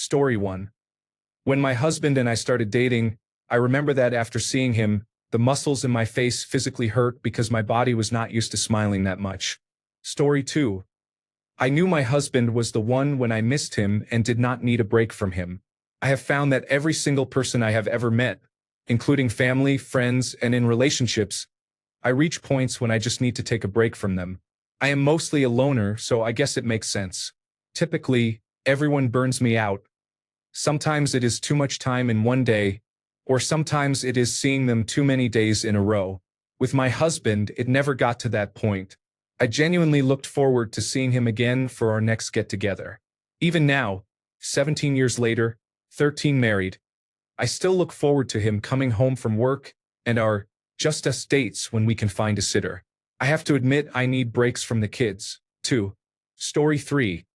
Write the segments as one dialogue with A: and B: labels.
A: Story 1. When my husband and I started dating, I remember that after seeing him, the muscles in my face physically hurt because my body was not used to smiling that much. Story 2. I knew my husband was the one when I missed him and did not need a break from him. I have found that every single person I have ever met, including family, friends, and in relationships, I reach points when I just need to take a break from them. I am mostly a loner, so I guess it makes sense. Typically, everyone burns me out. Sometimes it is too much time in one day, or sometimes it is seeing them too many days in a row. With my husband, it never got to that point. I genuinely looked forward to seeing him again for our next get-together. Even now, 17 years later, 13 married, I still look forward to him coming home from work and our just us dates when we can find a sitter. I have to admit I need breaks from the kids, too. Story 3.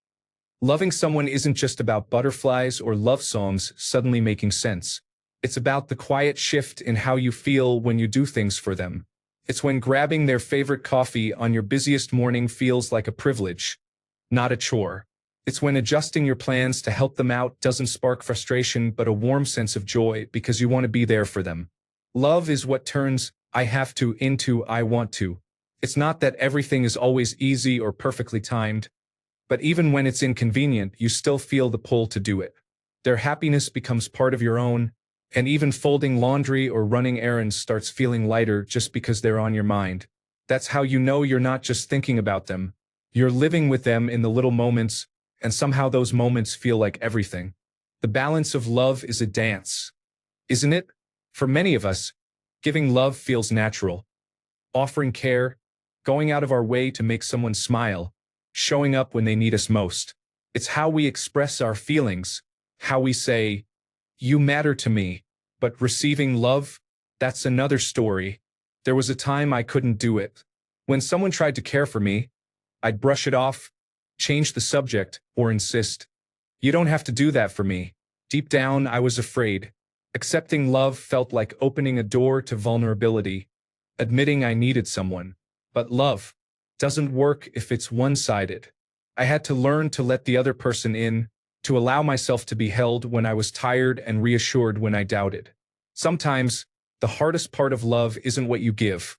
A: Loving someone isn't just about butterflies or love songs suddenly making sense. It's about the quiet shift in how you feel when you do things for them. It's when grabbing their favorite coffee on your busiest morning feels like a privilege, not a chore. It's when adjusting your plans to help them out doesn't spark frustration but a warm sense of joy because you want to be there for them. Love is what turns "I have to" into "I want to." It's not that everything is always easy or perfectly timed, but even when it's inconvenient, you still feel the pull to do it. Their happiness becomes part of your own, and even folding laundry or running errands starts feeling lighter just because they're on your mind. That's how you know you're not just thinking about them. You're living with them in the little moments, and somehow those moments feel like everything. The balance of love is a dance, isn't it? For many of us, giving love feels natural. Offering care, going out of our way to make someone smile, showing up when they need us most. It's how we express our feelings, how we say, "You matter to me." But receiving love, that's another story. There was a time I couldn't do it. When someone tried to care for me, I'd brush it off, change the subject, or insist, "You don't have to do that for me." Deep down, I was afraid. Accepting love felt like opening a door to vulnerability, admitting I needed someone. But love doesn't work if it's one-sided. I had to learn to let the other person in, to allow myself to be held when I was tired and reassured when I doubted. Sometimes, the hardest part of love isn't what you give.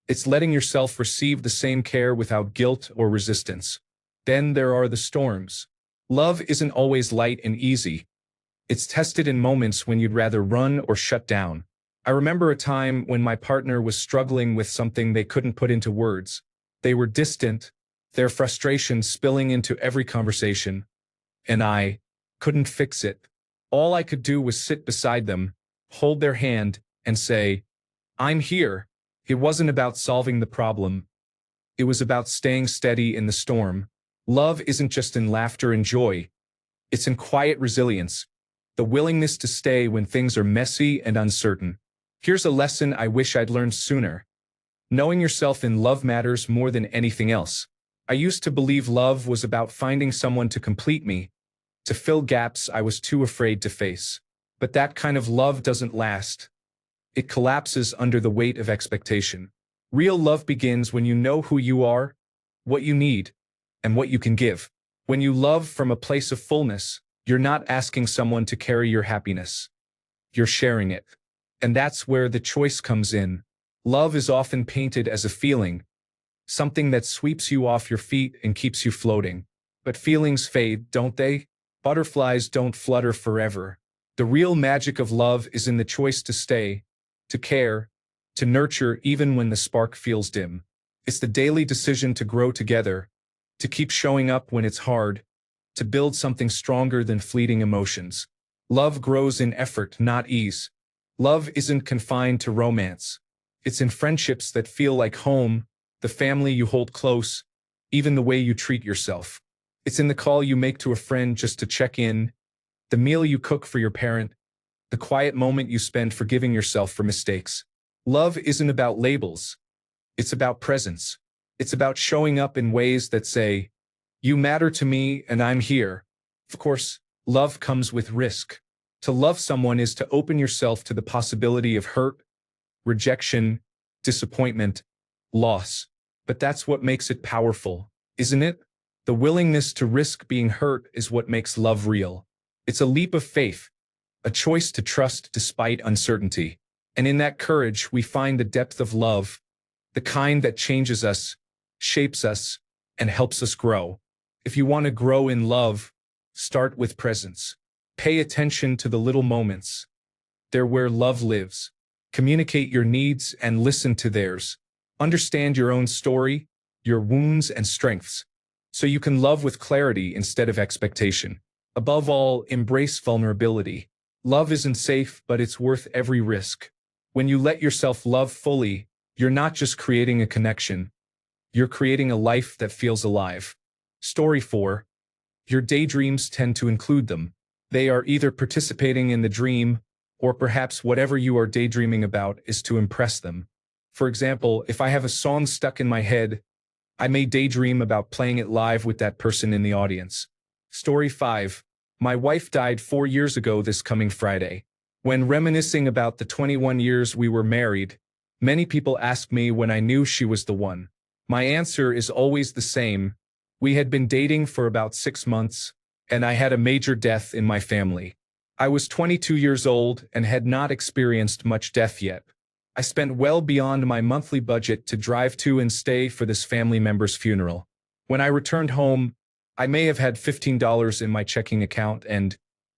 A: It's letting yourself receive the same care without guilt or resistance. Then there are the storms. Love isn't always light and easy. It's tested in moments when you'd rather run or shut down. I remember a time when my partner was struggling with something they couldn't put into words. They were distant, their frustration spilling into every conversation, and I couldn't fix it. All I could do was sit beside them, hold their hand, and say, "I'm here." It wasn't about solving the problem. It was about staying steady in the storm. Love isn't just in laughter and joy. It's in quiet resilience, the willingness to stay when things are messy and uncertain. Here's a lesson I wish I'd learned sooner. Knowing yourself in love matters more than anything else. I used to believe love was about finding someone to complete me, to fill gaps I was too afraid to face. But that kind of love doesn't last. It collapses under the weight of expectation. Real love begins when you know who you are, what you need, and what you can give. When you love from a place of fullness, you're not asking someone to carry your happiness. You're sharing it. And that's where the choice comes in. Love is often painted as a feeling, something that sweeps you off your feet and keeps you floating. But feelings fade, don't they? Butterflies don't flutter forever. The real magic of love is in the choice to stay, to care, to nurture even when the spark feels dim. It's the daily decision to grow together, to keep showing up when it's hard, to build something stronger than fleeting emotions. Love grows in effort, not ease. Love isn't confined to romance. It's in friendships that feel like home, the family you hold close, even the way you treat yourself. It's in the call you make to a friend just to check in, the meal you cook for your parent, the quiet moment you spend forgiving yourself for mistakes. Love isn't about labels. It's about presence. It's about showing up in ways that say, "You matter to me and I'm here." Of course, love comes with risk. To love someone is to open yourself to the possibility of hurt, rejection, disappointment, loss. But that's what makes it powerful, isn't it? The willingness to risk being hurt is what makes love real. It's a leap of faith, a choice to trust despite uncertainty. And in that courage, we find the depth of love, the kind that changes us, shapes us, and helps us grow. If you want to grow in love, start with presence. Pay attention to the little moments. They're where love lives. Communicate your needs and listen to theirs. Understand your own story, your wounds and strengths, so you can love with clarity instead of expectation. Above all, embrace vulnerability. Love isn't safe, but it's worth every risk. When you let yourself love fully, you're not just creating a connection, you're creating a life that feels alive. Story 4. Your daydreams tend to include them. They are either participating in the dream, or perhaps whatever you are daydreaming about is to impress them. For example, if I have a song stuck in my head, I may daydream about playing it live with that person in the audience. Story 5. My wife died 4 years ago this coming Friday. When reminiscing about the 21 years we were married, many people ask me when I knew she was the one. My answer is always the same. We had been dating for about 6 months, and I had a major death in my family. I was 22 years old and had not experienced much death yet. I spent well beyond my monthly budget to drive to and stay for this family member's funeral. When I returned home, I may have had $15 in my checking account and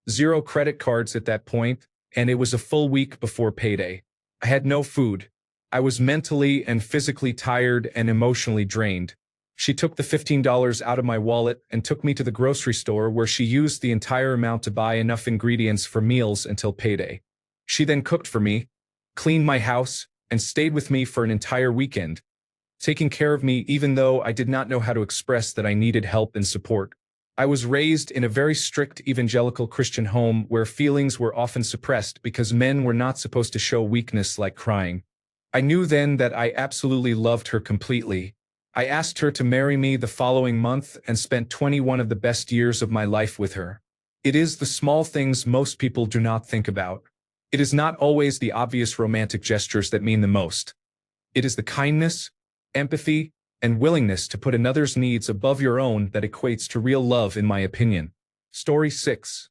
A: 0 credit cards at that point, and it was a full week before payday. I had no food. I was mentally and physically tired and emotionally drained. She took the $15 out of my wallet and took me to the grocery store where she used the entire amount to buy enough ingredients for meals until payday. She then cooked for me, cleaned my house, and stayed with me for an entire weekend, taking care of me even though I did not know how to express that I needed help and support. I was raised in a very strict evangelical Christian home where feelings were often suppressed because men were not supposed to show weakness like crying. I knew then that I absolutely loved her completely. I asked her to marry me the following month and spent 21 of the best years of my life with her. It is the small things most people do not think about. It is not always the obvious romantic gestures that mean the most. It is the kindness, empathy, and willingness to put another's needs above your own that equates to real love, in my opinion. Story 6.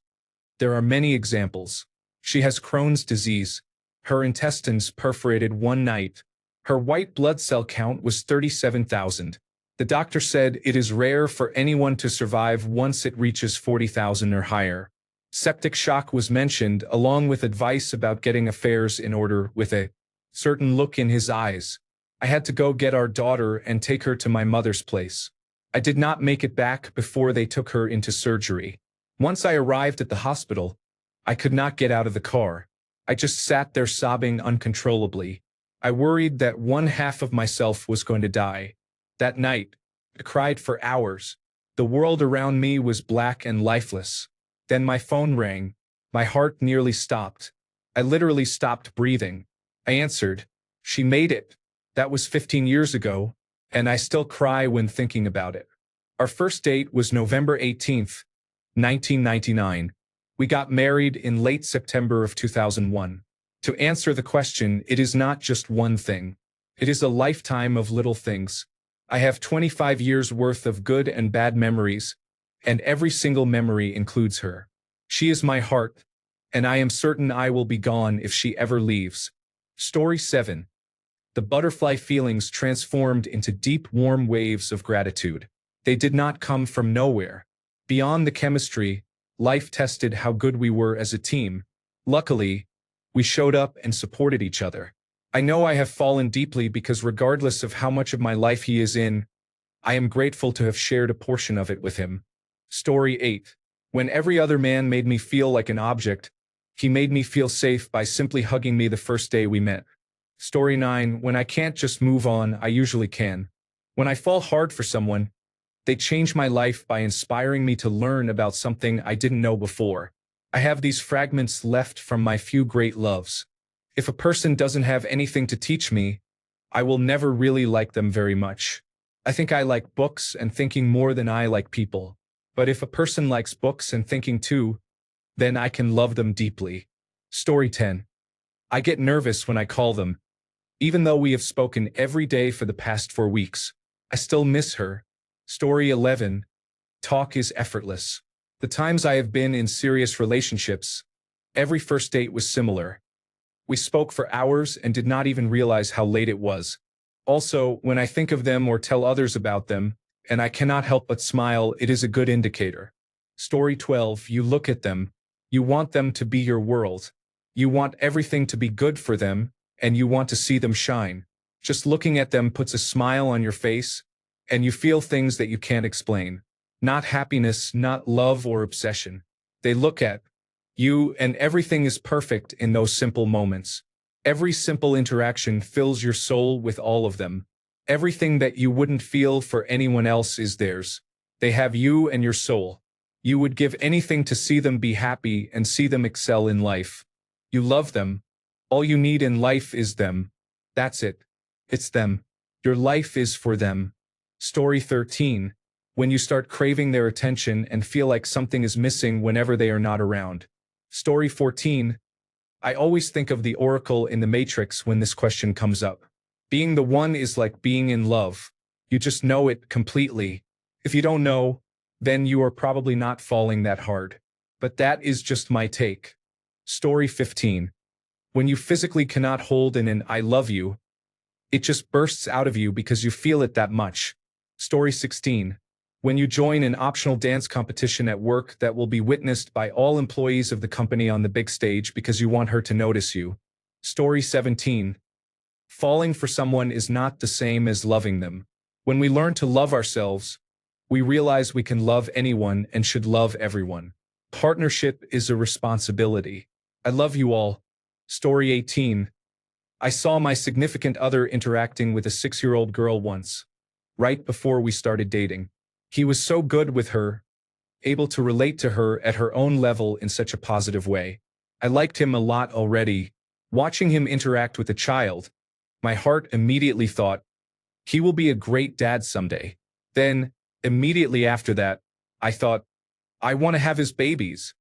A: There are many examples. She has Crohn's disease. Her intestines perforated one night. Her white blood cell count was 37,000. The doctor said it is rare for anyone to survive once it reaches 40,000 or higher. Septic shock was mentioned, along with advice about getting affairs in order, with a certain look in his eyes. I had to go get our daughter and take her to my mother's place. I did not make it back before they took her into surgery. Once I arrived at the hospital, I could not get out of the car. I just sat there sobbing uncontrollably. I worried that one half of myself was going to die. That night, I cried for hours. The world around me was black and lifeless. Then my phone rang. My heart nearly stopped. I literally stopped breathing. I answered. She made it. That was 15 years ago, and I still cry when thinking about it. Our first date was November 18th, 1999. We got married in late September of 2001. To answer the question, it is not just one thing. It is a lifetime of little things. I have 25 years worth of good and bad memories, and every single memory includes her. She is my heart, and I am certain I will be gone if she ever leaves. Story 7. The butterfly feelings transformed into deep, warm waves of gratitude. They did not come from nowhere. Beyond the chemistry, life tested how good we were as a team. Luckily, we showed up and supported each other. I know I have fallen deeply because regardless of how much of my life he is in, I am grateful to have shared a portion of it with him. Story 8. When every other man made me feel like an object, he made me feel safe by simply hugging me the first day we met. Story 9. When I can't just move on, I usually can. When I fall hard for someone, they change my life by inspiring me to learn about something I didn't know before. I have these fragments left from my few great loves. If a person doesn't have anything to teach me, I will never really like them very much. I think I like books and thinking more than I like people. But if a person likes books and thinking too, then I can love them deeply. Story 10. I get nervous when I call them. Even though we have spoken every day for the past 4 weeks, I still miss her. Story 11. Talk is effortless. The times I have been in serious relationships, every first date was similar. We spoke for hours and did not even realize how late it was. Also, when I think of them or tell others about them, and I cannot help but smile, it is a good indicator. Story 12. You look at them. You want them to be your world. You want everything to be good for them, and you want to see them shine. Just looking at them puts a smile on your face, and you feel things that you can't explain. Not happiness, not love or obsession. They look at you, and everything is perfect in those simple moments. Every simple interaction fills your soul with all of them. Everything that you wouldn't feel for anyone else is theirs. They have you and your soul. You would give anything to see them be happy and see them excel in life. You love them. All you need in life is them. That's it. It's them. Your life is for them. Story 13. When you start craving their attention and feel like something is missing whenever they are not around. Story 14. I always think of the Oracle in the Matrix when this question comes up. Being the one is like being in love. You just know it completely. If you don't know, then you are probably not falling that hard. But that is just my take. Story 15. When you physically cannot hold in an I love you, it just bursts out of you because you feel it that much. Story 16. When you join an optional dance competition at work that will be witnessed by all employees of the company on the big stage because you want her to notice you. Story 17. Falling for someone is not the same as loving them. When we learn to love ourselves, we realize we can love anyone and should love everyone. Partnership is a responsibility. I love you all. Story 18. I saw my significant other interacting with a 6-year-old girl once, right before we started dating. He was so good with her, able to relate to her at her own level in such a positive way. I liked him a lot already. Watching him interact with a child, my heart immediately thought, he will be a great dad someday. Then, immediately after that, I thought, I want to have his babies.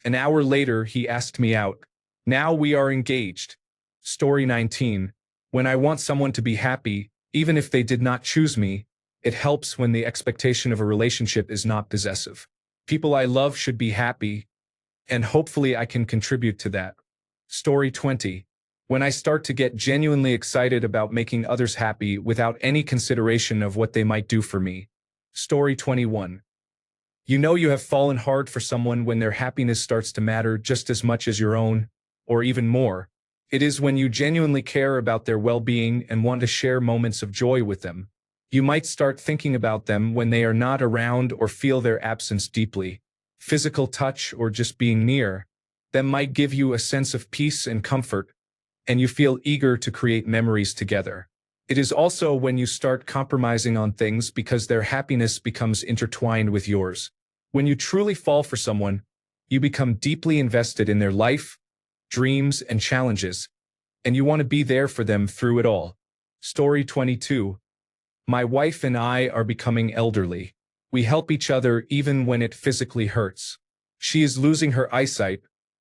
A: An hour later, he asked me out. Now we are engaged. Story 19. When I want someone to be happy, even if they did not choose me, it helps when the expectation of a relationship is not possessive. People I love should be happy, and hopefully I can contribute to that. Story 20. When I start to get genuinely excited about making others happy without any consideration of what they might do for me. Story 21. You know you have fallen hard for someone when their happiness starts to matter just as much as your own, or even more. It is when you genuinely care about their well-being and want to share moments of joy with them. You might start thinking about them when they are not around or feel their absence deeply. Physical touch or just being near them might give you a sense of peace and comfort, and you feel eager to create memories together. It is also when you start compromising on things because their happiness becomes intertwined with yours. When you truly fall for someone, you become deeply invested in their life, dreams, and challenges, and you want to be there for them through it all. Story 22. My wife and I are becoming elderly. We help each other even when it physically hurts. She is losing her eyesight,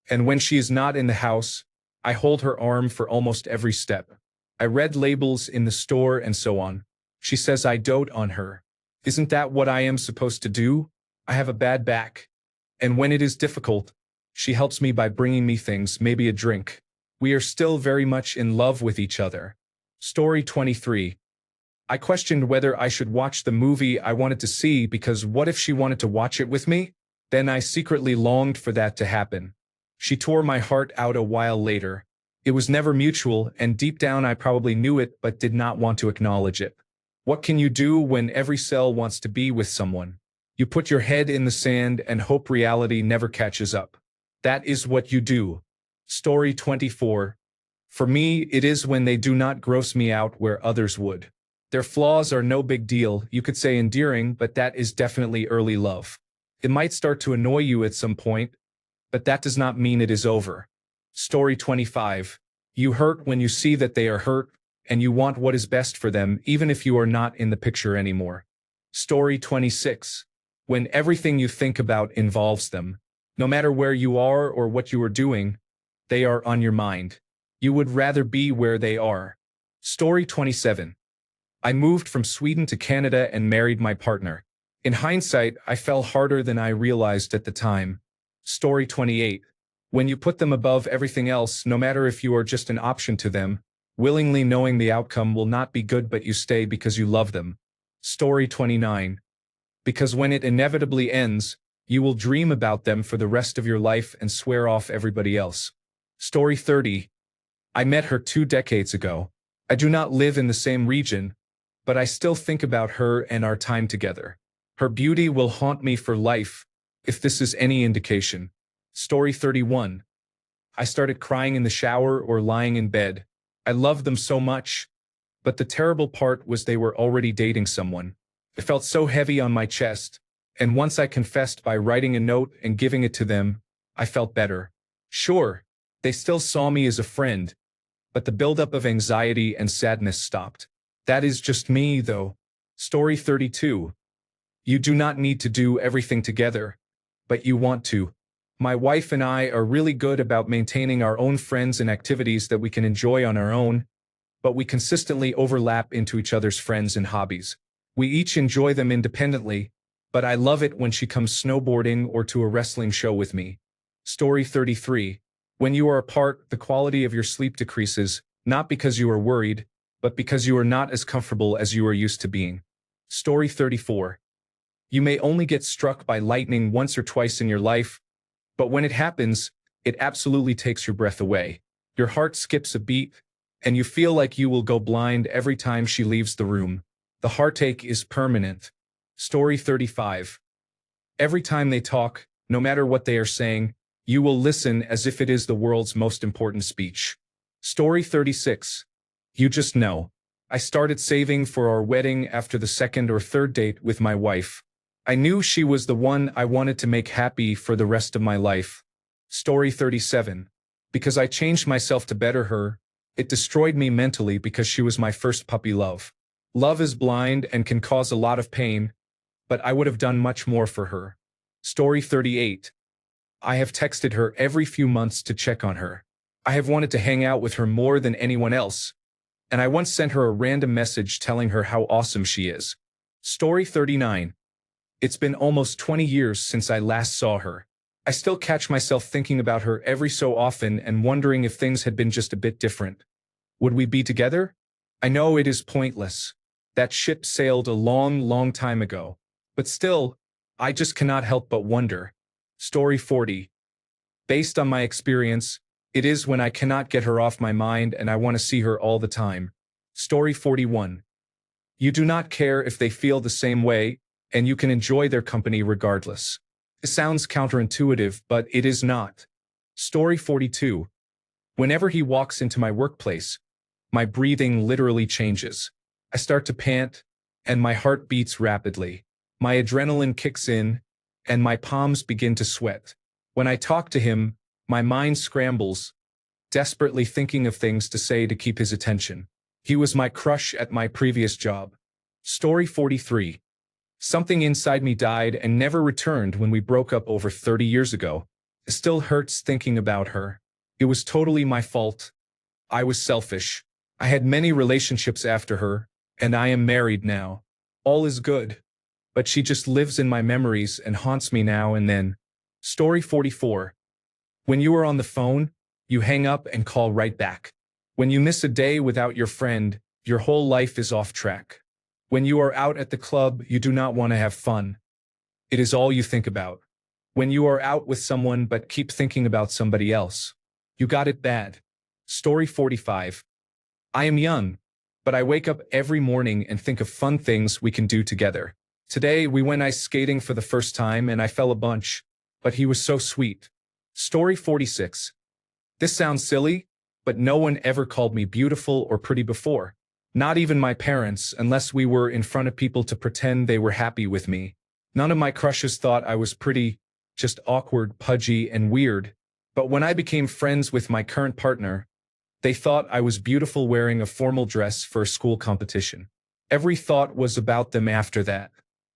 A: and when she is not in the house, I hold her arm for almost every step. I read labels in the store and so on. She says I dote on her. Isn't that what I am supposed to do? I have a bad back. And when it is difficult, she helps me by bringing me things, maybe a drink. We are still very much in love with each other. Story 23. I questioned whether I should watch the movie I wanted to see because what if she wanted to watch it with me? Then I secretly longed for that to happen. She tore my heart out a while later. It was never mutual, and deep down I probably knew it but did not want to acknowledge it. What can you do when every cell wants to be with someone? You put your head in the sand and hope reality never catches up. That is what you do. Story 24. For me, it is when they do not gross me out where others would. Their flaws are no big deal, you could say endearing, but that is definitely early love. It might start to annoy you at some point, but that does not mean it is over. Story 25. You hurt when you see that they are hurt, and you want what is best for them even if you are not in the picture anymore. Story 26. When everything you think about involves them. No matter where you are or what you are doing, they are on your mind. You would rather be where they are. Story 27. I moved from Sweden to Canada and married my partner. In hindsight, I fell harder than I realized at the time. Story 28. When you put them above everything else, no matter if you are just an option to them, willingly knowing the outcome will not be good but you stay because you love them. Story 29. Because when it inevitably ends, you will dream about them for the rest of your life and swear off everybody else. Story 30. I met her 2 decades ago. I do not live in the same region, but I still think about her and our time together. Her beauty will haunt me for life, if this is any indication. Story 31. I started crying in the shower or lying in bed. I loved them so much, but the terrible part was they were already dating someone. It felt so heavy on my chest, and once I confessed by writing a note and giving it to them, I felt better. Sure, they still saw me as a friend, but the buildup of anxiety and sadness stopped. That is just me, though. Story 32. You do not need to do everything together, but you want to. My wife and I are really good about maintaining our own friends and activities that we can enjoy on our own, but we consistently overlap into each other's friends and hobbies. We each enjoy them independently, but I love it when she comes snowboarding or to a wrestling show with me. Story 33. When you are apart, the quality of your sleep decreases, not because you are worried, but because you are not as comfortable as you are used to being. Story 34. You may only get struck by lightning once or twice in your life, but when it happens, it absolutely takes your breath away. Your heart skips a beat, and you feel like you will go blind every time she leaves the room. The heartache is permanent. Story 35. Every time they talk, no matter what they are saying, you will listen as if it is the world's most important speech. Story 36. You just know. I started saving for our wedding after the second or third date with my wife. I knew she was the one I wanted to make happy for the rest of my life. Story 37. Because I changed myself to better her, it destroyed me mentally because she was my first puppy love. Love is blind and can cause a lot of pain, but I would have done much more for her. Story 38. I have texted her every few months to check on her. I have wanted to hang out with her more than anyone else, and I once sent her a random message telling her how awesome she is. Story 39. It's been almost 20 years since I last saw her. I still catch myself thinking about her every so often and wondering if things had been just a bit different. Would we be together? I know it is pointless. That ship sailed a long, long time ago. But still, I just cannot help but wonder. Story 40. Based on my experience, it is when I cannot get her off my mind and I want to see her all the time. Story 41. You do not care if they feel the same way, and you can enjoy their company regardless. It sounds counterintuitive, but it is not. Story 42. Whenever he walks into my workplace, my breathing literally changes. I start to pant, and my heart beats rapidly. My adrenaline kicks in, and my palms begin to sweat. When I talk to him, my mind scrambles, desperately thinking of things to say to keep his attention. He was my crush at my previous job. Story 43. Something inside me died and never returned when we broke up over 30 years ago. It still hurts thinking about her. It was totally my fault. I was selfish. I had many relationships after her, and I am married now. All is good. But she just lives in my memories and haunts me now and then. Story 44. When you are on the phone, you hang up and call right back. When you miss a day without your friend, your whole life is off track. When you are out at the club, you do not want to have fun. It is all you think about. When you are out with someone but keep thinking about somebody else, you got it bad. Story 45. I am young, but I wake up every morning and think of fun things we can do together. Today, we went ice skating for the first time and I fell a bunch, but he was so sweet. Story 46. This sounds silly, but no one ever called me beautiful or pretty before. Not even my parents, unless we were in front of people to pretend they were happy with me. None of my crushes thought I was pretty, just awkward, pudgy, and weird. But when I became friends with my current partner, they thought I was beautiful wearing a formal dress for a school competition. Every thought was about them after that.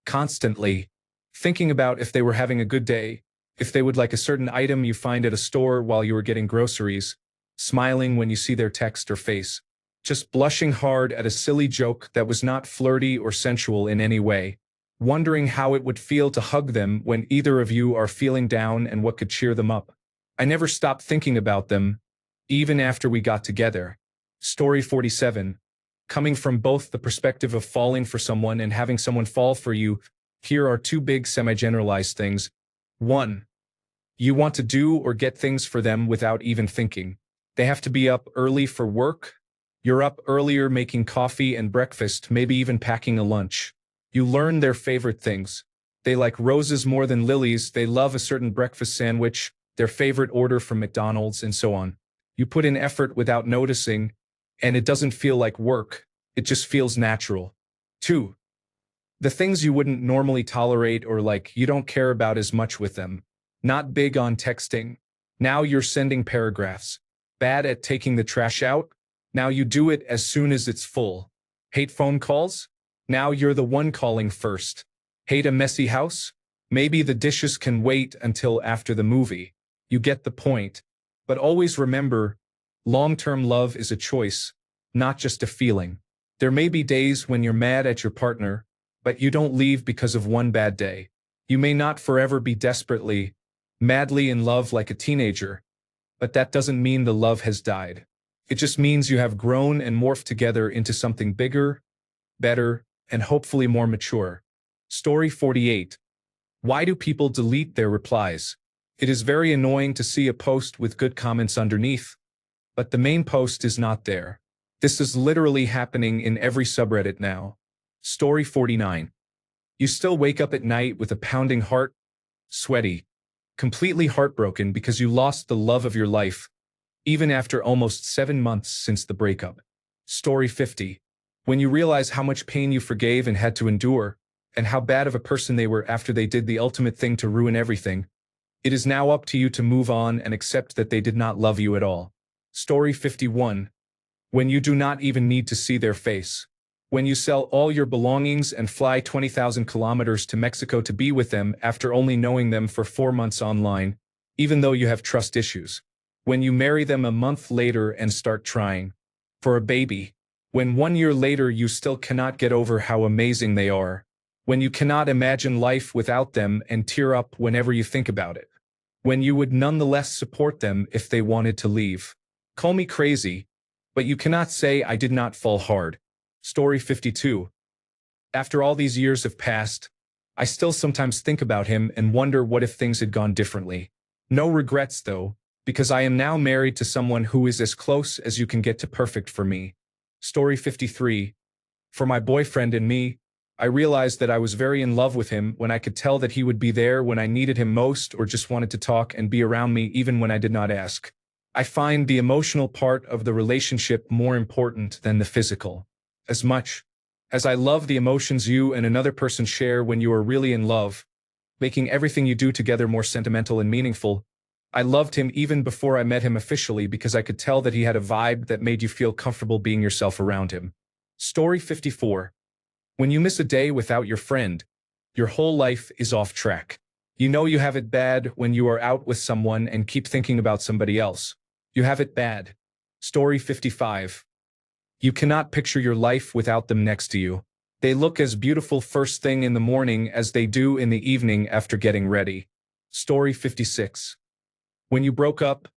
A: Constantly. Thinking about if they were having a good day, if they would like a certain item you find at a store while you were getting groceries, smiling when you see their text or face. Just blushing hard at a silly joke that was not flirty or sensual in any way. wondering how it would feel to hug them when either of you are feeling down and what could cheer them up. I never stopped thinking about them, even after we got together. Story 47. Coming from both the perspective of falling for someone and having someone fall for you, here are two big semi-generalized things. 1. You want to do or get things for them without even thinking. They have to be up early for work. You're up earlier making coffee and breakfast, maybe even packing a lunch. You learn their favorite things. They like roses more than lilies, they love a certain breakfast sandwich, their favorite order from McDonald's, and so on. You put in effort without noticing, and it doesn't feel like work, it just feels natural. 2. The things you wouldn't normally tolerate or like you don't care about as much with them. Not big on texting. Now you're sending paragraphs. Bad at taking the trash out. Now you do it as soon as it's full. Hate phone calls? Now you're the one calling first. Hate a messy house? Maybe the dishes can wait until after the movie. You get the point. But always remember, long-term love is a choice, not just a feeling. There may be days when you're mad at your partner, but you don't leave because of one bad day. You may not forever be desperately, madly in love like a teenager, but that doesn't mean the love has died. It just means you have grown and morphed together into something bigger, better, and hopefully more mature. Story 48. Why do people delete their replies? It is very annoying to see a post with good comments underneath, but the main post is not there. This is literally happening in every subreddit now. Story 49. You still wake up at night with a pounding heart, sweaty, completely heartbroken because you lost the love of your life, even after almost 7 months since the breakup. Story 50. When you realize how much pain you forgave and had to endure, and how bad of a person they were after they did the ultimate thing to ruin everything, it is now up to you to move on and accept that they did not love you at all. Story 51. When you do not even need to see their face. When you sell all your belongings and fly 20,000 kilometers to Mexico to be with them after only knowing them for 4 months online, even though you have trust issues. When you marry them a month later and start trying for a baby. When 1 year later you still cannot get over how amazing they are. When you cannot imagine life without them and tear up whenever you think about it. When you would nonetheless support them if they wanted to leave. Call me crazy, but you cannot say I did not fall hard. Story 52. After all these years have passed, I still sometimes think about him and wonder what if things had gone differently. No regrets though, because I am now married to someone who is as close as you can get to perfect for me. Story 53. For my boyfriend and me, I realized that I was very in love with him when I could tell that he would be there when I needed him most or just wanted to talk and be around me even when I did not ask. I find the emotional part of the relationship more important than the physical. As much as I love the emotions you and another person share when you are really in love, making everything you do together more sentimental and meaningful, I loved him even before I met him officially because I could tell that he had a vibe that made you feel comfortable being yourself around him. Story 54. When you miss a day without your friend, your whole life is off track. You know you have it bad when you are out with someone and keep thinking about somebody else. You have it bad. Story 55. You cannot picture your life without them next to you. They look as beautiful first thing in the morning as they do in the evening after getting ready. Story 56. When you broke up,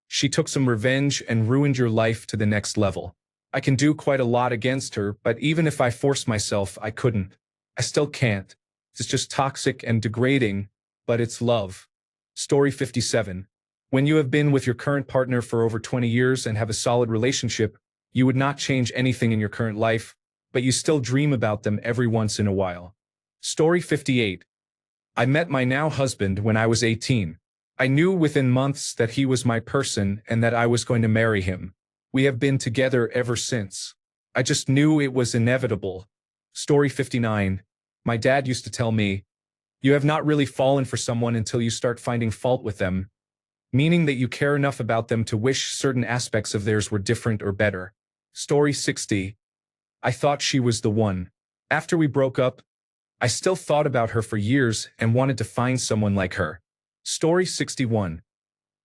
A: she took some revenge and ruined your life to the next level. I can do quite a lot against her, but even if I forced myself, I couldn't. I still can't. It's just toxic and degrading, but it's love. Story 57. When you have been with your current partner for over 20 years and have a solid relationship, you would not change anything in your current life, but you still dream about them every once in a while. Story 58. I met my now husband when I was 18. I knew within months that he was my person and that I was going to marry him. We have been together ever since. I just knew it was inevitable. Story 59. My dad used to tell me, you have not really fallen for someone until you start finding fault with them, meaning that you care enough about them to wish certain aspects of theirs were different or better. Story 60. I thought she was the one. After we broke up, I still thought about her for years and wanted to find someone like her. Story 61.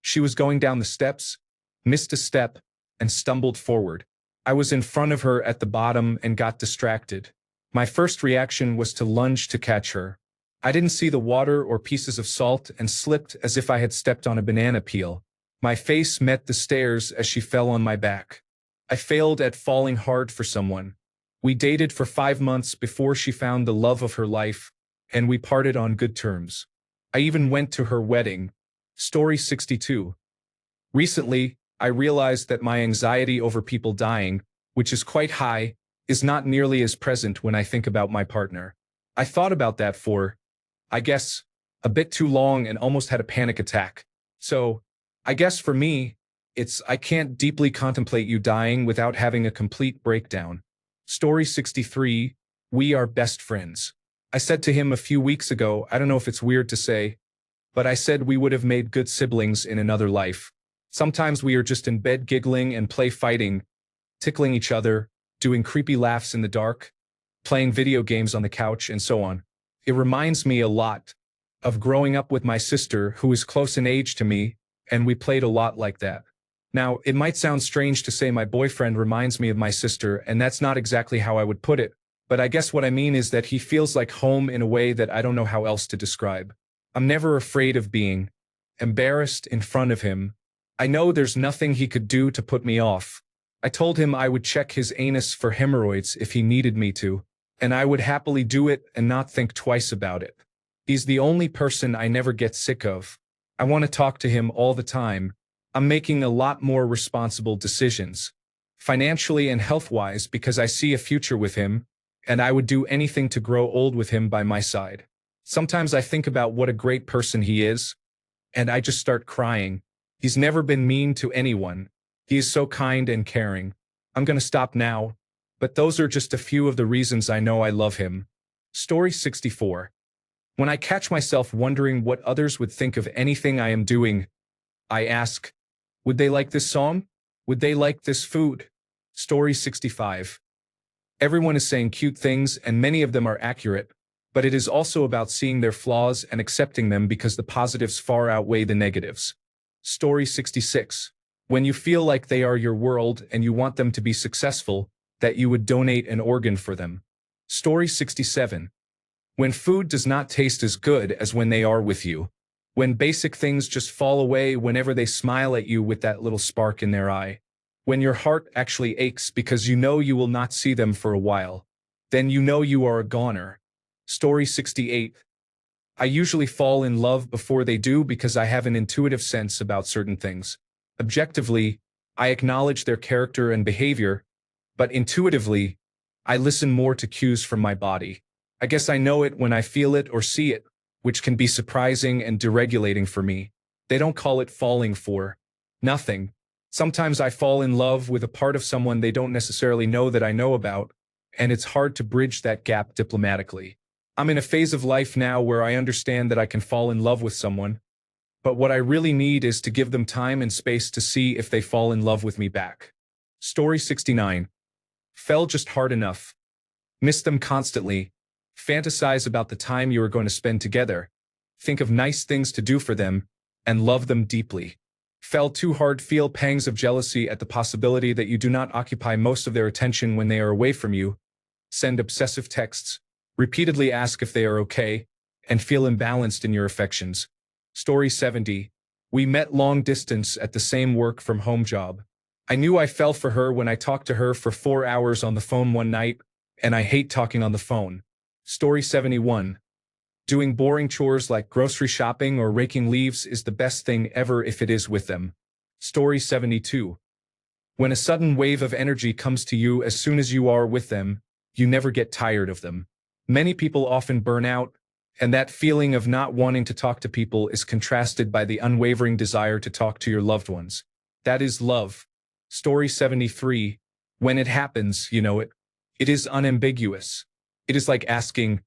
A: She was going down the steps, missed a step, and stumbled forward. I was in front of her at the bottom and got distracted. My first reaction was to lunge to catch her. I didn't see the water or pieces of salt and slipped as if I had stepped on a banana peel. My face met the stairs as she fell on my back. I failed at falling hard for someone. We dated for 5 months before she found the love of her life, and we parted on good terms. I even went to her wedding. Story 62. Recently, I realized that my anxiety over people dying, which is quite high, is not nearly as present when I think about my partner. I thought about that for, I guess, a bit too long and almost had a panic attack. So, I guess for me, I can't deeply contemplate you dying without having a complete breakdown. Story 63. We are best friends. I said to him a few weeks ago, I don't know if it's weird to say, but I said we would have made good siblings in another life. Sometimes we are just in bed giggling and play fighting, tickling each other, doing creepy laughs in the dark, playing video games on the couch, and so on. It reminds me a lot of growing up with my sister, who is close in age to me, and we played a lot like that. Now, it might sound strange to say my boyfriend reminds me of my sister, and that's not exactly how I would put it, but I guess what I mean is that he feels like home in a way that I don't know how else to describe. I'm never afraid of being embarrassed in front of him. I know there's nothing he could do to put me off. I told him I would check his anus for hemorrhoids if he needed me to, and I would happily do it and not think twice about it. He's the only person I never get sick of. I want to talk to him all the time. I'm making a lot more responsible decisions, financially and health-wise, because I see a future with him, and I would do anything to grow old with him by my side. Sometimes I think about what a great person he is, and I just start crying. He's never been mean to anyone. He is so kind and caring. I'm gonna stop now, but those are just a few of the reasons I know I love him. Story 64. When I catch myself wondering what others would think of anything I am doing, I ask, would they like this song? Would they like this food? Story 65. Everyone is saying cute things, and many of them are accurate, but it is also about seeing their flaws and accepting them because the positives far outweigh the negatives. Story 66. When you feel like they are your world and you want them to be successful, that you would donate an organ for them. Story 67. When food does not taste as good as when they are with you. When basic things just fall away whenever they smile at you with that little spark in their eye. When your heart actually aches because you know you will not see them for a while. Then you know you are a goner. Story 68. I usually fall in love before they do because I have an intuitive sense about certain things. Objectively, I acknowledge their character and behavior, but intuitively, I listen more to cues from my body. I guess I know it when I feel it or see it, which can be surprising and deregulating for me. They don't call it falling for nothing. Sometimes I fall in love with a part of someone they don't necessarily know that I know about, and it's hard to bridge that gap diplomatically. I'm in a phase of life now where I understand that I can fall in love with someone, but what I really need is to give them time and space to see if they fall in love with me back. Story 69. Fell just hard enough. Miss them constantly. Fantasize about the time you are going to spend together. Think of nice things to do for them, and love them deeply. Fell too hard, feel pangs of jealousy at the possibility that you do not occupy most of their attention when they are away from you. Send obsessive texts. Repeatedly ask if they are okay, and feel imbalanced in your affections. Story 70. We met long distance at the same work from home job. I knew I fell for her when I talked to her for 4 hours on the phone one night, and I hate talking on the phone. Story 71. Doing boring chores like grocery shopping or raking leaves is the best thing ever if it is with them. Story 72. When a sudden wave of energy comes to you as soon as you are with them, you never get tired of them. Many people often burn out, and that feeling of not wanting to talk to people is contrasted by the unwavering desire to talk to your loved ones. That is love. Story 73. When it happens, you know it. It is unambiguous. It is like asking,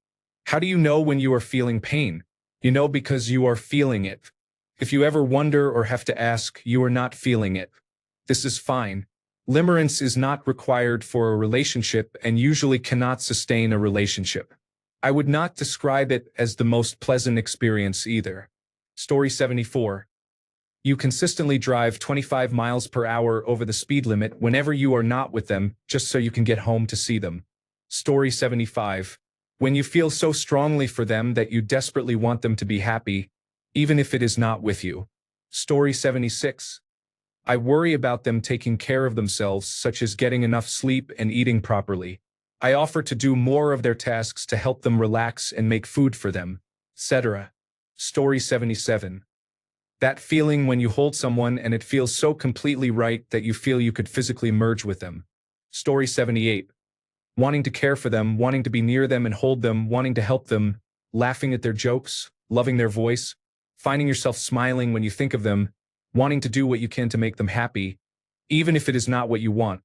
A: how do you know when you are feeling pain? You know because you are feeling it. If you ever wonder or have to ask, you are not feeling it. This is fine. Limerence is not required for a relationship and usually cannot sustain a relationship. I would not describe it as the most pleasant experience either. Story 74. You consistently drive 25 miles per hour over the speed limit whenever you are not with them, just so you can get home to see them. Story 75. When you feel so strongly for them that you desperately want them to be happy, even if it is not with you. Story 76. I worry about them taking care of themselves, such as getting enough sleep and eating properly. I offer to do more of their tasks to help them relax and make food for them, etc. Story 77. That feeling when you hold someone and it feels so completely right that you feel you could physically merge with them. Story 78. Wanting to care for them, wanting to be near them and hold them, wanting to help them, laughing at their jokes, loving their voice, finding yourself smiling when you think of them, wanting to do what you can to make them happy, even if it is not what you want,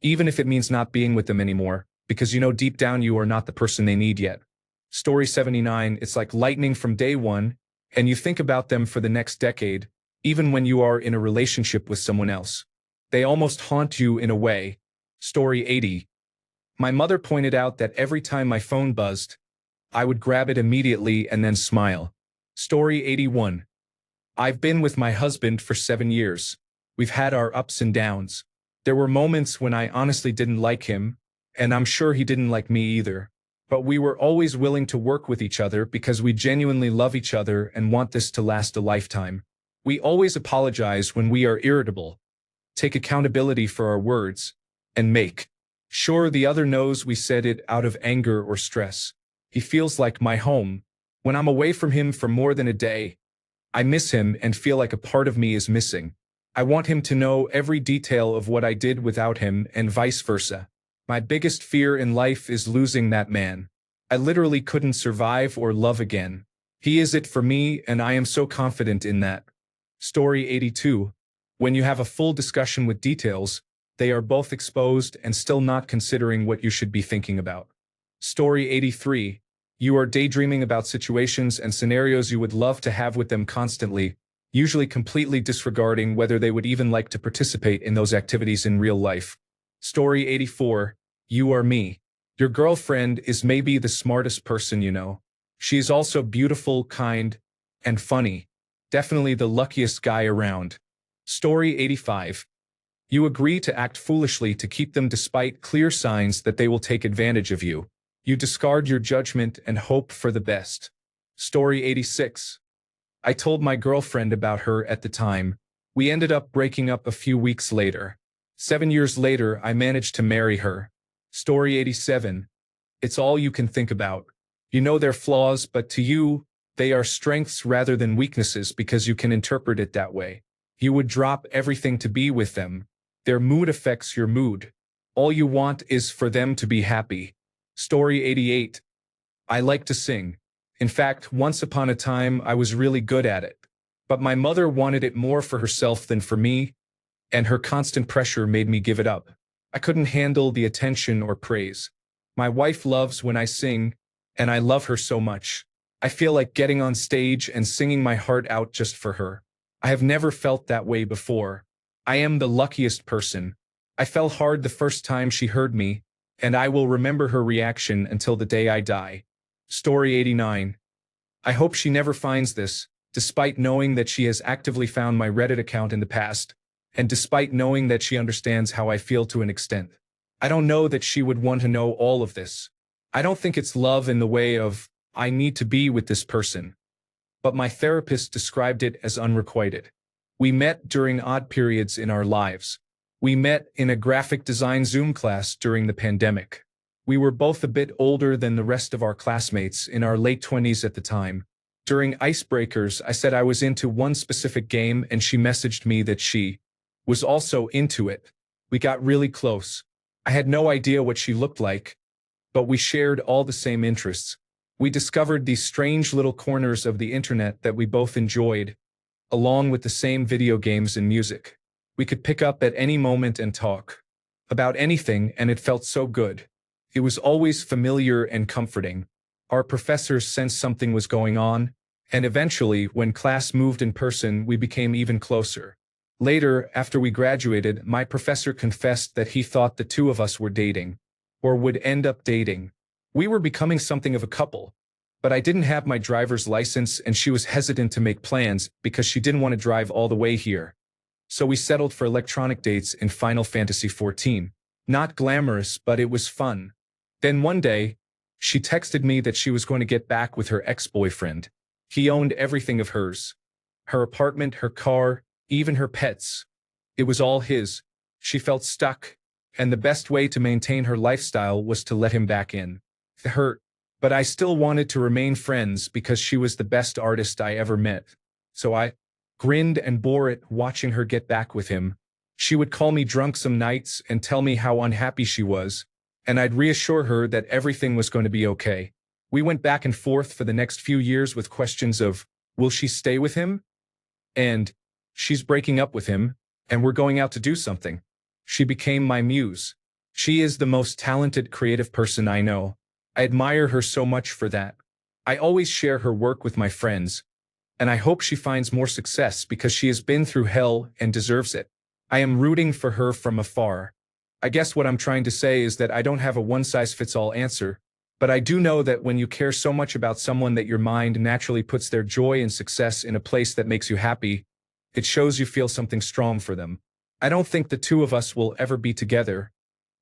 A: even if it means not being with them anymore, because you know deep down you are not the person they need yet. Story 79. It's like lightning from day one, and you think about them for the next decade, even when you are in a relationship with someone else. They almost haunt you in a way. Story 80. My mother pointed out that every time my phone buzzed, I would grab it immediately and then smile. Story 81. I've been with my husband for 7 years. We've had our ups and downs. There were moments when I honestly didn't like him, and I'm sure he didn't like me either. But we were always willing to work with each other because we genuinely love each other and want this to last a lifetime. We always apologize when we are irritable, take accountability for our words, and make sure the other knows we said it out of anger or stress. He feels like my home. When I'm away from him for more than a day, I miss him and feel like a part of me is missing. I want him to know every detail of what I did without him and vice versa. My biggest fear in life is losing that man. I literally couldn't survive or love again. He is it for me, and I am so confident in that. Story 82. When you have a full discussion with details, they are both exposed and still not considering what you should be thinking about. Story 83. You are daydreaming about situations and scenarios you would love to have with them constantly, usually completely disregarding whether they would even like to participate in those activities in real life. Story 84. You are me. Your girlfriend is maybe the smartest person you know. She is also beautiful, kind, and funny. Definitely the luckiest guy around. Story 85. You agree to act foolishly to keep them despite clear signs that they will take advantage of you. You discard your judgment and hope for the best. Story 86. I told my girlfriend about her at the time. We ended up breaking up a few weeks later. 7 years later, I managed to marry her. Story 87. It's all you can think about. You know their flaws, but to you, they are strengths rather than weaknesses because you can interpret it that way. You would drop everything to be with them. Their mood affects your mood. All you want is for them to be happy. Story 88. I like to sing. In fact, once upon a time, I was really good at it. But my mother wanted it more for herself than for me, and her constant pressure made me give it up. I couldn't handle the attention or praise. My wife loves when I sing, and I love her so much. I feel like getting on stage and singing my heart out just for her. I have never felt that way before. I am the luckiest person. I fell hard the first time she heard me, and I will remember her reaction until the day I die. Story 89. I hope she never finds this, despite knowing that she has actively found my Reddit account in the past, and despite knowing that she understands how I feel to an extent. I don't know that she would want to know all of this. I don't think it's love in the way of, I need to be with this person. But my therapist described it as unrequited. We met during odd periods in our lives. We met in a graphic design Zoom class during the pandemic. We were both a bit older than the rest of our classmates, in our late 20s at the time. During icebreakers, I said I was into one specific game and she messaged me that she was also into it. We got really close. I had no idea what she looked like, but we shared all the same interests. We discovered these strange little corners of the internet that we both enjoyed, along with the same video games and music. We could pick up at any moment and talk about anything, and it felt so good. It was always familiar and comforting. Our professors sensed something was going on, and eventually, when class moved in person, we became even closer. Later, after we graduated, my professor confessed that he thought the two of us were dating, or would end up dating. We were becoming something of a couple, but I didn't have my driver's license and she was hesitant to make plans because she didn't want to drive all the way here. So we settled for electronic dates in Final Fantasy XIV. Not glamorous, but it was fun. Then one day, she texted me that she was going to get back with her ex-boyfriend. He owned everything of hers. Her apartment, her car, even her pets. It was all his. She felt stuck, and the best way to maintain her lifestyle was to let him back in. It hurt, but I still wanted to remain friends because she was the best artist I ever met. So I grinned and bore it watching her get back with him. She would call me drunk some nights and tell me how unhappy she was, and I'd reassure her that everything was going to be okay. We went back and forth for the next few years with questions of, will she stay with him? And, she's breaking up with him, and we're going out to do something. She became my muse. She is the most talented creative person I know. I admire her so much for that. I always share her work with my friends, and I hope she finds more success because she has been through hell and deserves it. I am rooting for her from afar. I guess what I'm trying to say is that I don't have a one-size-fits-all answer, but I do know that when you care so much about someone that your mind naturally puts their joy and success in a place that makes you happy, it shows you feel something strong for them. I don't think the two of us will ever be together,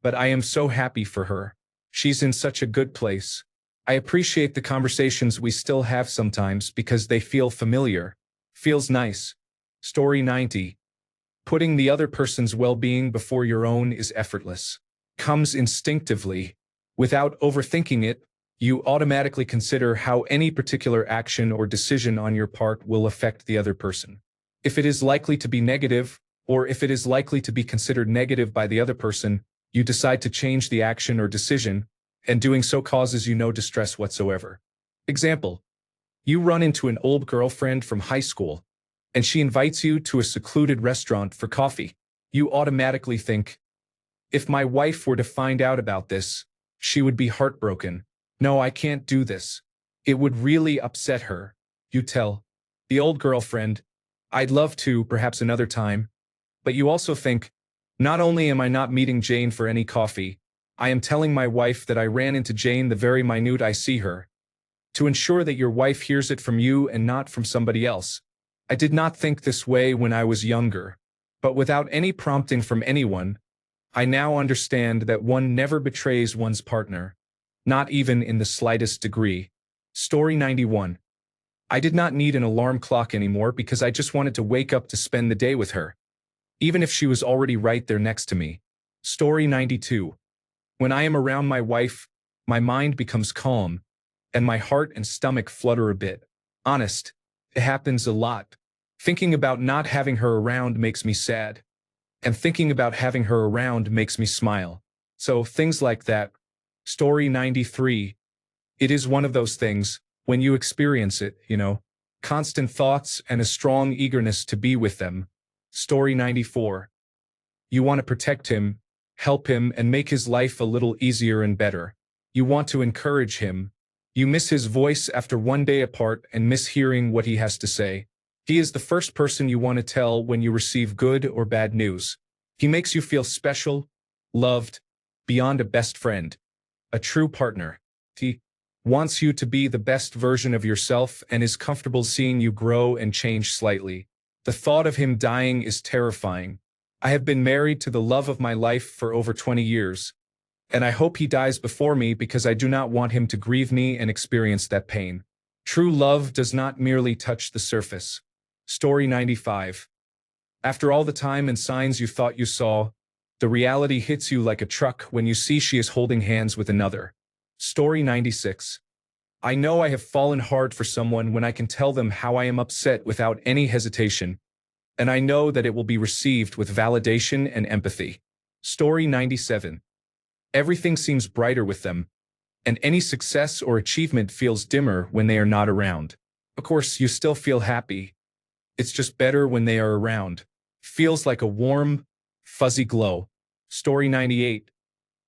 A: but I am so happy for her. She's in such a good place. I appreciate the conversations we still have sometimes because they feel familiar. Feels nice. Story 90. Putting the other person's well-being before your own is effortless. Comes instinctively. Without overthinking it, you automatically consider how any particular action or decision on your part will affect the other person. If it is likely to be negative, or if it is likely to be considered negative by the other person, you decide to change the action or decision, and doing so causes you no distress whatsoever. Example: you run into an old girlfriend from high school, and she invites you to a secluded restaurant for coffee. You automatically think, if my wife were to find out about this, she would be heartbroken. No, I can't do this. It would really upset her. You tell the old girlfriend, I'd love to, perhaps another time. But you also think, not only am I not meeting Jane for any coffee, I am telling my wife that I ran into Jane the very minute I see her. To ensure that your wife hears it from you and not from somebody else. I did not think this way when I was younger, but without any prompting from anyone, I now understand that one never betrays one's partner, not even in the slightest degree. Story 91. I did not need an alarm clock anymore because I just wanted to wake up to spend the day with her, even if she was already right there next to me. Story 92. When I am around my wife, my mind becomes calm, and my heart and stomach flutter a bit. Honest, it happens a lot. Thinking about not having her around makes me sad, and thinking about having her around makes me smile. So things like that. Story 93. It is one of those things, when you experience it, constant thoughts and a strong eagerness to be with them. Story 94. You want to protect him, help him, and make his life a little easier and better. You want to encourage him. You miss his voice after one day apart and miss hearing what he has to say. He is the first person you want to tell when you receive good or bad news. He makes you feel special, loved, beyond a best friend, a true partner. He wants you to be the best version of yourself and is comfortable seeing you grow and change slightly. The thought of him dying is terrifying. I have been married to the love of my life for over 20 years, and I hope he dies before me because I do not want him to grieve me and experience that pain. True love does not merely touch the surface. Story 95. After all the time and signs you thought you saw, the reality hits you like a truck when you see she is holding hands with another. Story 96. I know I have fallen hard for someone when I can tell them how I am upset without any hesitation, and I know that it will be received with validation and empathy. Story 97. Everything seems brighter with them, and any success or achievement feels dimmer when they are not around. Of course, you still feel happy. It's just better when they are around. Feels like a warm, fuzzy glow. Story 98.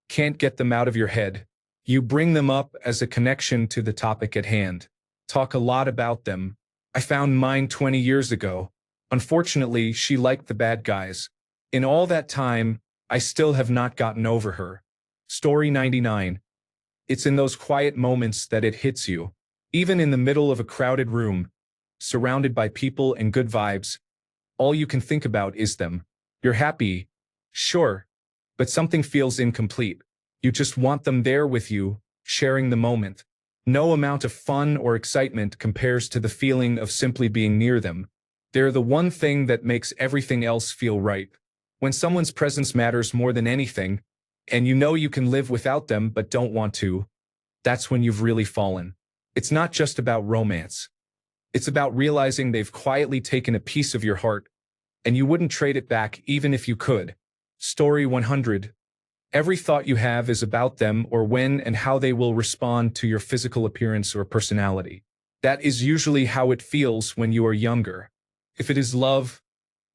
A: Can't get them out of your head. You bring them up as a connection to the topic at hand. Talk a lot about them. I found mine 20 years ago. Unfortunately, she liked the bad guys. In all that time, I still have not gotten over her. Story 99. It's in those quiet moments that it hits you. Even in the middle of a crowded room, surrounded by people and good vibes, all you can think about is them. You're happy, sure, but something feels incomplete. You just want them there with you, sharing the moment. No amount of fun or excitement compares to the feeling of simply being near them. They're the one thing that makes everything else feel right. When someone's presence matters more than anything, and you know you can live without them but don't want to, that's when you've really fallen. It's not just about romance. It's about realizing they've quietly taken a piece of your heart, and you wouldn't trade it back even if you could. Story 100. Every thought you have is about them or when and how they will respond to your physical appearance or personality. That is usually how it feels when you are younger. If it is love,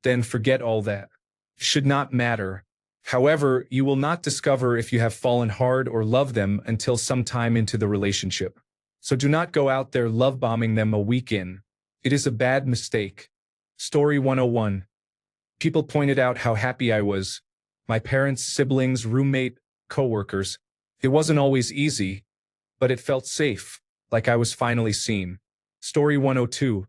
A: then forget all that. It should not matter. However, you will not discover if you have fallen hard or love them until some time into the relationship. So do not go out there love bombing them a week in. It is a bad mistake. Story 101. People pointed out how happy I was. My parents, siblings, roommate, coworkers. It wasn't always easy, but it felt safe, like I was finally seen. Story 102.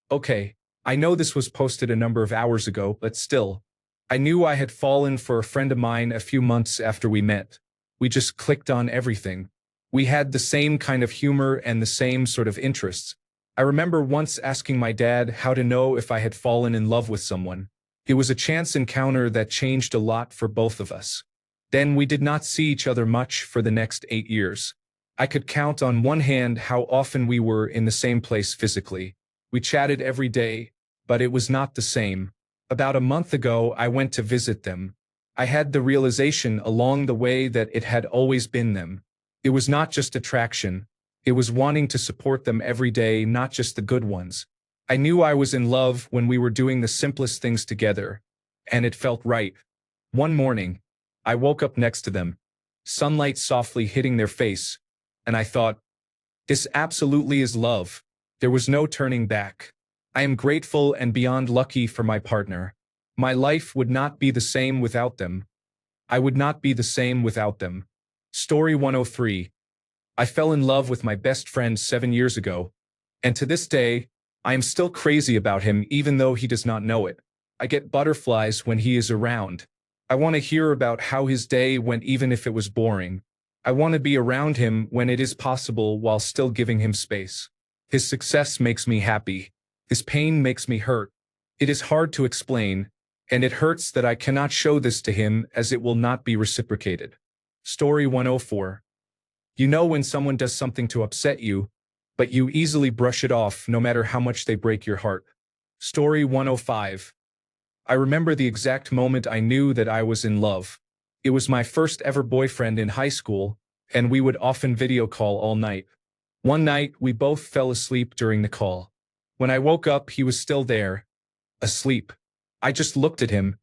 A: Okay, I know this was posted a number of hours ago, but still. I knew I had fallen for a friend of mine a few months after we met. We just clicked on everything. We had the same kind of humor and the same sort of interests. I remember once asking my dad how to know if I had fallen in love with someone. It was a chance encounter that changed a lot for both of us. Then we did not see each other much for the next 8 years. I could count on one hand how often we were in the same place physically. We chatted every day, but it was not the same. About a month ago, I went to visit them. I had the realization along the way that it had always been them. It was not just attraction. It was wanting to support them every day, not just the good ones. I knew I was in love when we were doing the simplest things together, and it felt right. One morning, I woke up next to them, sunlight softly hitting their face, and I thought, this absolutely is love. There was no turning back. I am grateful and beyond lucky for my partner. My life would not be the same without them. I would not be the same without them. Story 103. I fell in love with my best friend 7 years ago, and to this day, I am still crazy about him even though he does not know it. I get butterflies when he is around. I want to hear about how his day went even if it was boring. I want to be around him when it is possible while still giving him space. His success makes me happy. His pain makes me hurt. It is hard to explain, and it hurts that I cannot show this to him as it will not be reciprocated. Story 104. You know when someone does something to upset you, but you easily brush it off no matter how much they break your heart. Story 105. I remember the exact moment I knew that I was in love. It was my first ever boyfriend in high school, and we would often video call all night. One night, we both fell asleep during the call. When I woke up, he was still there, asleep. I just looked at him,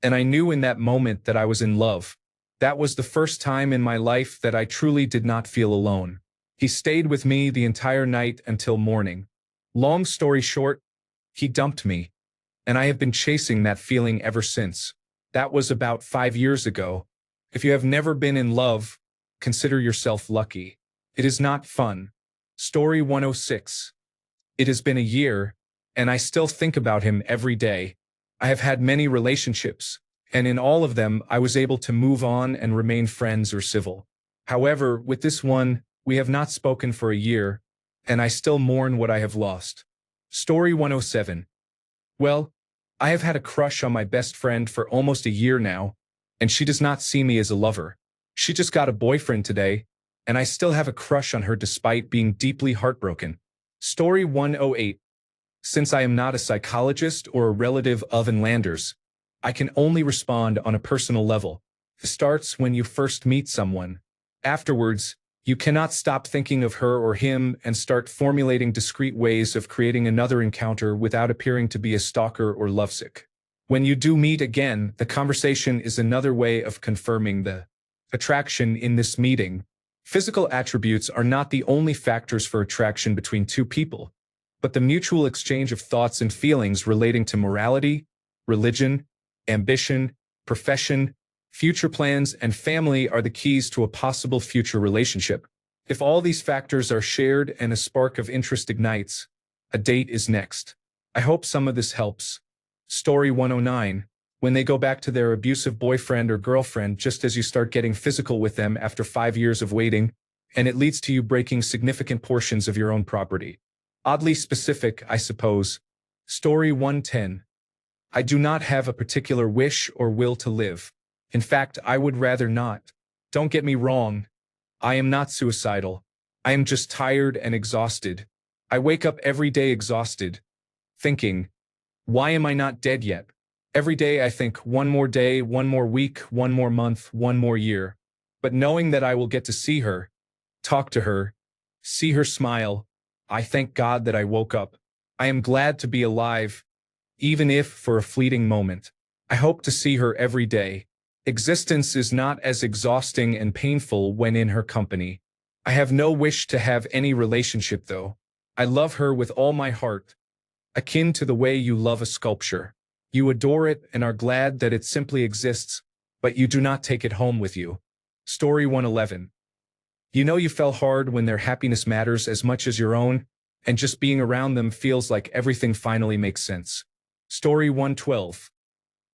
A: and I knew in that moment that I was in love. That was the first time in my life that I truly did not feel alone. He stayed with me the entire night until morning. Long story short, he dumped me, and I have been chasing that feeling ever since. That was about 5 years ago. If you have never been in love, consider yourself lucky. It is not fun. Story 106. It has been a year, and I still think about him every day. I have had many relationships, and in all of them, I was able to move on and remain friends or civil. However, with this one, we have not spoken for a year, and I still mourn what I have lost. Story 107. Well, I have had a crush on my best friend for almost a year now, and she does not see me as a lover. She just got a boyfriend today, and I still have a crush on her despite being deeply heartbroken. Story 108. Since I am not a psychologist or a relative of Inlanders, I can only respond on a personal level. It starts when you first meet someone. Afterwards, you cannot stop thinking of her or him and start formulating discreet ways of creating another encounter without appearing to be a stalker or lovesick. When you do meet again, the conversation is another way of confirming the attraction in this meeting. Physical attributes are not the only factors for attraction between two people, but the mutual exchange of thoughts and feelings relating to morality, religion, ambition, profession, future plans, and family are the keys to a possible future relationship. If all these factors are shared and a spark of interest ignites, a date is next. I hope some of this helps. Story 109. When they go back to their abusive boyfriend or girlfriend just as you start getting physical with them after 5 years of waiting, and it leads to you breaking significant portions of your own property. Oddly specific, I suppose. Story 110. I do not have a particular wish or will to live. In fact, I would rather not. Don't get me wrong. I am not suicidal. I am just tired and exhausted. I wake up every day exhausted, thinking, why am I not dead yet? Every day I think, one more day, one more week, one more month, one more year. But knowing that I will get to see her, talk to her, see her smile, I thank God that I woke up. I am glad to be alive, even if for a fleeting moment. I hope to see her every day. Existence is not as exhausting and painful when in her company. I have no wish to have any relationship though. I love her with all my heart, akin to the way you love a sculpture. You adore it and are glad that it simply exists, but you do not take it home with you. Story 111. You know you fell hard when their happiness matters as much as your own, and just being around them feels like everything finally makes sense. Story 112.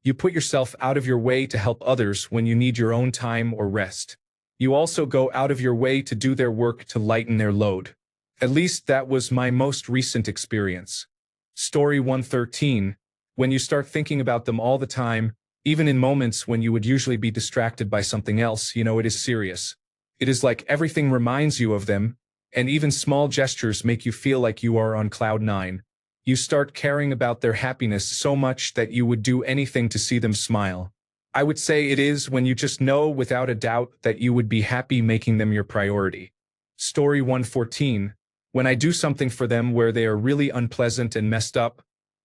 A: You put yourself out of your way to help others when you need your own time or rest. You also go out of your way to do their work to lighten their load. At least that was my most recent experience. Story 113. When you start thinking about them all the time, even in moments when you would usually be distracted by something else, you know it is serious. It is like everything reminds you of them, and even small gestures make you feel like you are on cloud nine. You start caring about their happiness so much that you would do anything to see them smile. I would say it is when you just know without a doubt that you would be happy making them your priority. Story 114. When I do something for them where they are really unpleasant and messed up,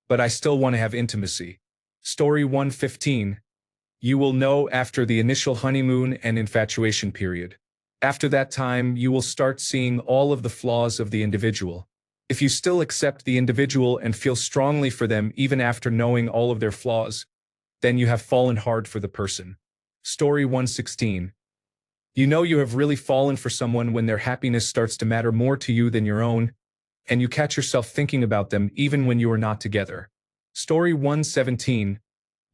A: but I still want to have intimacy. Story 115. You will know after the initial honeymoon and infatuation period. After that time, you will start seeing all of the flaws of the individual. If you still accept the individual and feel strongly for them even after knowing all of their flaws, then you have fallen hard for the person. Story 116. You know you have really fallen for someone when their happiness starts to matter more to you than your own, and you catch yourself thinking about them even when you are not together. Story 117.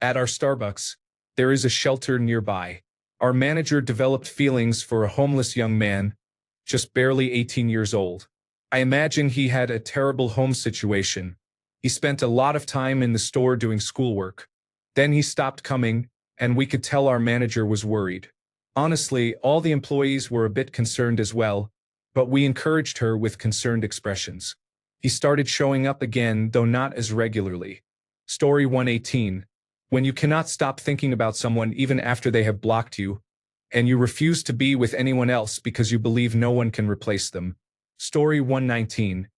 A: At our Starbucks, there is a shelter nearby. Our manager developed feelings for a homeless young man, just barely 18 years old. I imagine he had a terrible home situation. He spent a lot of time in the store doing schoolwork. Then he stopped coming, and we could tell our manager was worried. Honestly, all the employees were a bit concerned as well, but we encouraged her with concerned expressions. He started showing up again, though not as regularly. Story 118. When you cannot stop thinking about someone even after they have blocked you, and you refuse to be with anyone else because you believe no one can replace them. Story 119.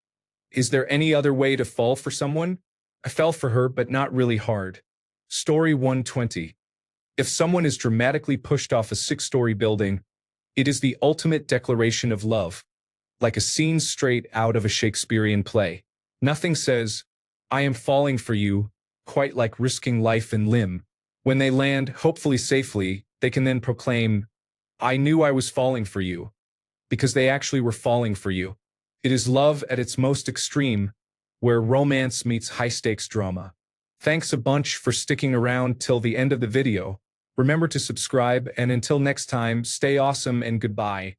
A: Is there any other way to fall for someone? I fell for her, but not really hard. Story 120. If someone is dramatically pushed off a 6-story building, it is the ultimate declaration of love, like a scene straight out of a Shakespearean play. Nothing says, I am falling for you, quite like risking life and limb. When they land, hopefully safely, they can then proclaim, I knew I was falling for you, because they actually were falling for you. It is love at its most extreme, where romance meets high-stakes drama. Thanks a bunch for sticking around till the end of the video. Remember to subscribe, and until next time, stay awesome and goodbye.